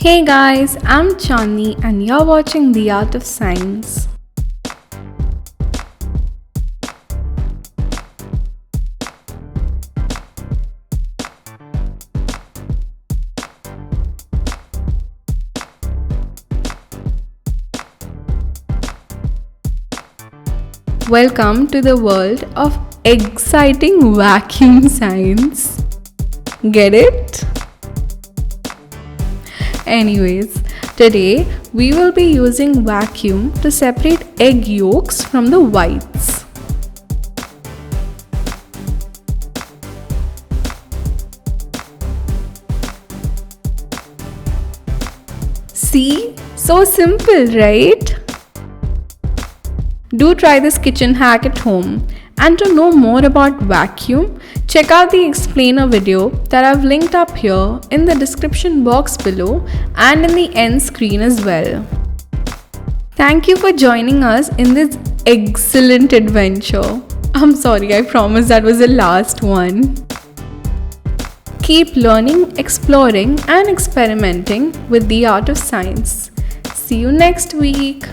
Hey guys, I'm Chandni and you're watching The Art of Science. Welcome to the world of exciting vacuum science. Get it? Anyways, today we will be using vacuum to separate egg yolks from the whites. See? So simple, right? Do try this kitchen hack at home. And to know more about vacuum, check out the explainer video that I've linked up here in the description box below and in the end screen as well. Thank you for joining us in this excellent adventure. I'm sorry, I promise that was the last one. Keep learning, exploring and experimenting with the art of science. See you next week.